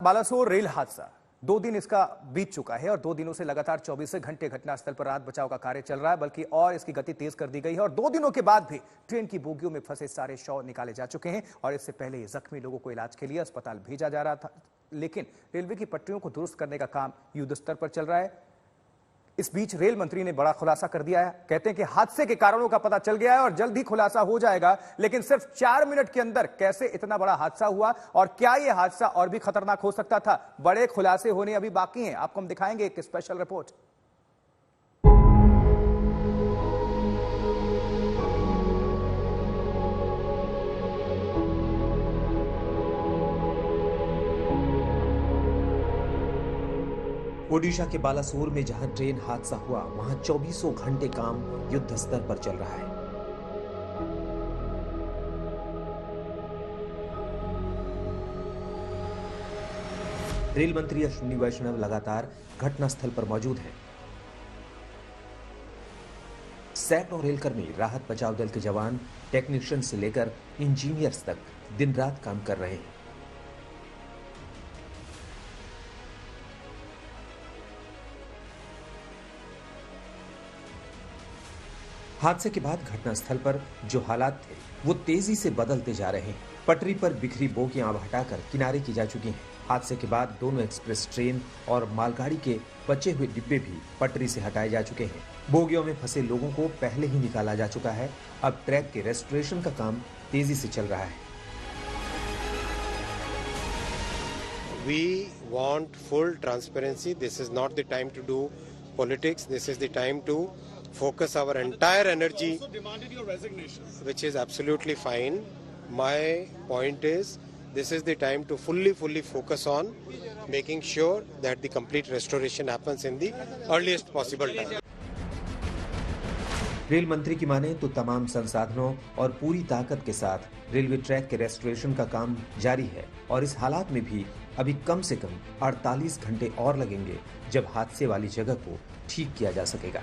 Balasore rail हादसा 2 दिन इसका बीत चुका है और 2 दिनों से लगातार 24 घंटे घटनास्थल पर राहत बचाव का कार्य चल रहा है, बल्कि और इसकी गति तेज कर दी गई है और 2 दिनों के बाद भी ट्रेन की बोगियों में फंसे सारे शव निकाले जा चुके हैं और इससे पहले जख्मी लोगों को इलाज के लिए अस्पताल भेजा जा रहा था। लेकिन रेलवे की पटरियों को दुरुस्त करने का काम युद्ध स्तर पर चल रहा है। इस बीच रेल मंत्री ने बड़ा खुलासा कर दिया है। कहते हैं कि हादसे के कारणों का पता चल गया है और जल्द ही खुलासा हो जाएगा, लेकिन सिर्फ 4 मिनट के अंदर कैसे इतना बड़ा हादसा हुआ और क्या यह हादसा और भी खतरनाक हो सकता था, बड़े खुलासे होने अभी बाकी हैं। आपको हम दिखाएंगे एक स्पेशल रिपोर्ट। ओडिशा के बालासोर में जहां ट्रेन हादसा हुआ, वहां 24 घंटे काम युद्ध स्तर पर चल रहा है। रेल मंत्री अश्विनी वैष्णव लगातार घटनास्थल पर मौजूद हैं। सैकड़ों रेलकर्मी, राहत बचाव दल के जवान, टेक्नीशियन से लेकर इंजीनियर्स तक दिन रात काम कर रहे हैं। हादसे के बाद घटनास्थल पर जो हालात थे वो तेजी से बदलते जा रहे हैं। पटरी पर बिखरी बोगियां अब हटाकर किनारे की जा चुकी हैं। हादसे के बाद दोनों एक्सप्रेस ट्रेन और मालगाड़ी के बचे हुए डिब्बे भी पटरी से हटाए जा चुके हैं। बोगियों में फंसे लोगों को पहले ही निकाला जा चुका है। अब ट्रैक के रेस्टोरेशन का काम तेजी से चल रहा है। We want full transparency. This is not the time to do politics. This is the time to focus our entire energy. Also demanded your resignation, which is absolutely fine. My point is, this is the time to fully focus on making sure that the complete restoration happens in the earliest possible time. Rail मंत्री की माने तो तमाम संसाधनों और पूरी ताकत के साथ रेलवे ट्रैक के रेस्टोरेशन का काम जारी है और इस हालात में भी अभी कम से कम 48 घंटे और लगेंगे, जब हादसे वाली जगह को ठीक किया जा सकेगा।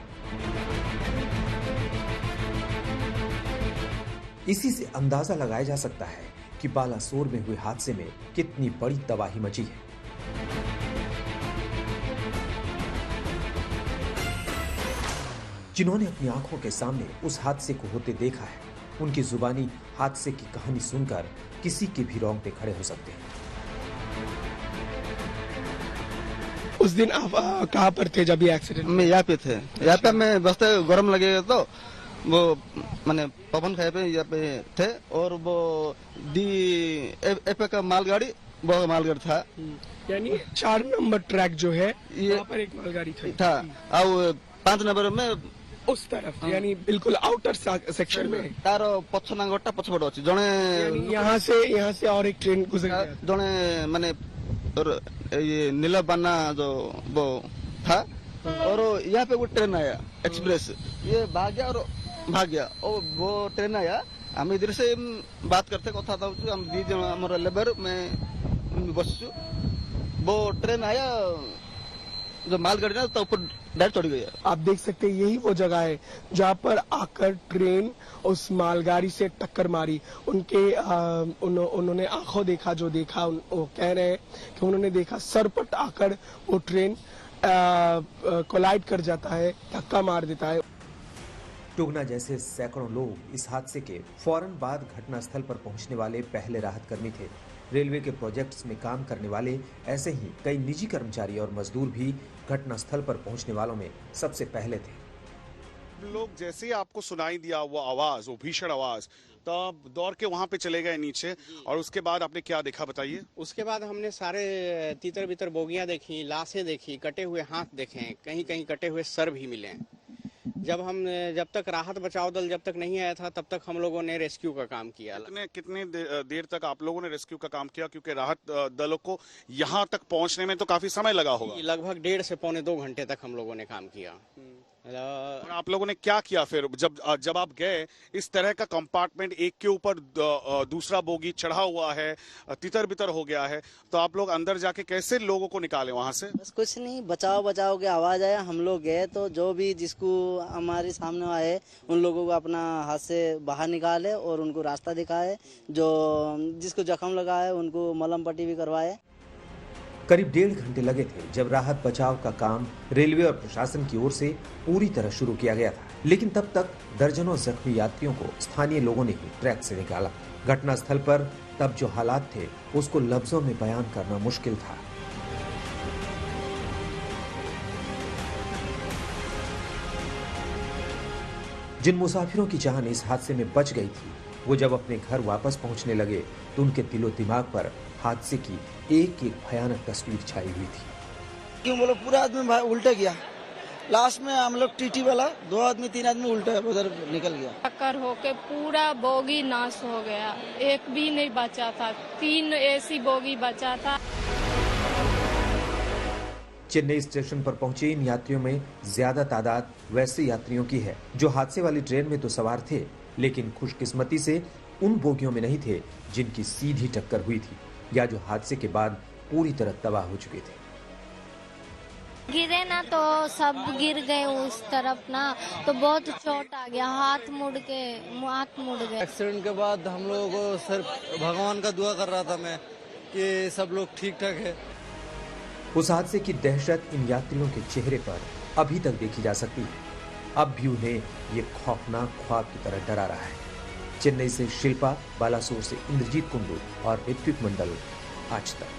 इसी से अंदाजा लगाया जा सकता है कि बालासोर में हुए हादसे में कितनी बड़ी तबाही मची है। जिन्होंने अपनी आंखों के सामने उस हादसे को होते देखा है, उनकी जुबानी हादसे की कहानी सुनकर किसी के भी रोंगटे खड़े हो सकते हैं। उस दिन आप कहाँ पर थे जब ये एक्सीडेंट? मैं यहाँ पे थे। यहाँ पे मैं बसते गर्म लगेगा तो वो मैंने पवन खाए पे यहाँ पे थे और वो एपे का मालगाड़ी, वो मालगाड़ी था। यानी 4 नंबर ट्रैक जो है यहाँ पर एक मालगाड़ी था और 5 नंबर में उस तरफ, यानी बिल्कुल आउटर सेक्शन में तार पछना गोटा पछपट अच्छी जड़े यहाँ से और एक ट्रेन गुजर गया। जड़े मैंने और ये नीलाबाना जो वो था और यहाँ पे वो ट्रेन आया एक्सप्रेस, ये भाग गया और वो ट्रेन आया। हम इधर से बात करते कथा था, हम 2 जन हमारा लेबर में बस, वो ट्रेन आया जो मालगाड़ी ना तो ऊपर डायरेक्ट चढ़ गया। आप देख सकते हैं यही वो जगह है जहाँ पर आकर ट्रेन उस मालगाड़ी से टक्कर मारी। उन्होंने आंखों देखा, जो देखा वो कह रहे हैं कि उन्होंने देखा सरपट आकर वो ट्रेन कोलाइड कर जाता है, धक्का मार देता है। टुगना जैसे सैकड़ों लोग इस हादसे के फौरन बाद घटनास्थल पर पहुंचने वाले पहले राहत कर्मी थे। रेलवे के प्रोजेक्ट्स में काम करने वाले ऐसे ही कई निजी कर्मचारी और मजदूर भी घटनास्थल पर पहुंचने वालों में सबसे पहले थे। लोग जैसे ही आपको सुनाई दिया वो आवाज, वो भीषण आवाज, तब दौड़ के वहां पे चले गए नीचे। और उसके बाद आपने क्या देखा बताइए? उसके बाद हमने सारे तीतर बितर बोगियां देखी, लाशें देखी, कटे हुए हाथ देखे, कहीं कहीं कटे हुए सर भी मिले। जब तक राहत बचाव दल जब तक नहीं आया था, तब तक हम लोगों ने रेस्क्यू का काम किया। कितने देर तक आप लोगों ने रेस्क्यू का काम किया? क्योंकि राहत दलों को यहाँ तक पहुँचने में तो काफी समय लगा होगा। लगभग 1.5 से पौने 2 घंटे तक हम लोगों ने काम किया। आप लोगों ने क्या किया फिर जब आप गए? इस तरह का कंपार्टमेंट, एक के ऊपर दूसरा बोगी चढ़ा हुआ है, तितर बितर हो गया है, तो आप लोग अंदर जाके कैसे लोगों को निकाले वहां से? बस कुछ नहीं, बचाओ की आवाज आया, हम लोग गए तो जो भी जिसको हमारे सामने आए उन लोगों को अपना हाथ से बाहर निकाले और उनको रास्ता दिखाए। जो जिसको जख्म लगा है उनको मलम पट्टी भी करवाए। करीब 1.5 घंटे लगे थे जब राहत बचाव का काम रेलवे और प्रशासन की ओर से पूरी तरह शुरू किया गया था, लेकिन तब तक दर्जनों जख्मी यात्रियों को स्थानीय लोगों ने ही ट्रैक से निकाला। घटनास्थल पर तब जो हालात थे उसको लफ्जों में बयान करना मुश्किल था। जिन मुसाफिरों की जान इस हादसे में बच गई थी, वो जब अपने घर वापस पहुंचने लगे तो उनके दिलो दिमाग पर हादसे की एक एक भयानक तस्वीर छाई हुई थी। क्यों बोलो, पूरा आदमी उल्टा गया। लास्ट में हम लोग टीटी वाला 2 आदमी 3 आदमी उल्टा उधर निकल गया। टक्कर होके पूरा बोगी नाश हो गया, एक भी नहीं बचा था, 3 एसी बोगी बचा था। चेन्नई स्टेशन पर पहुंचे इन यात्रियों में ज्यादा तादाद वैसे यात्रियों की है जो हादसे वाली ट्रेन में तो सवार थे, लेकिन खुशकिस्मती से उन बोगियों में नहीं थे जिनकी सीधी टक्कर हुई थी या जो हादसे के बाद पूरी तरह तबाह हो चुके थे। गिरे ना तो सब गिर गए उस तरफ ना, तो बहुत चोट आ गया, हाथ मुड़ गए। एक्सीडेंट के बाद हम लोगों को सिर्फ भगवान का दुआ कर रहा था मैं कि सब लोग ठीक ठाक है। उस हादसे की दहशत इन यात्रियों के चेहरे पर अभी तक देखी जा सकती है। अब भी उन्हें ये खौफनाक ख्वाब की तरह डरा रहा है। चेन्नई से शिल्पा, बालासोर से इंद्रजीत कुंडू और ऋत्विक मंडल, आज तक।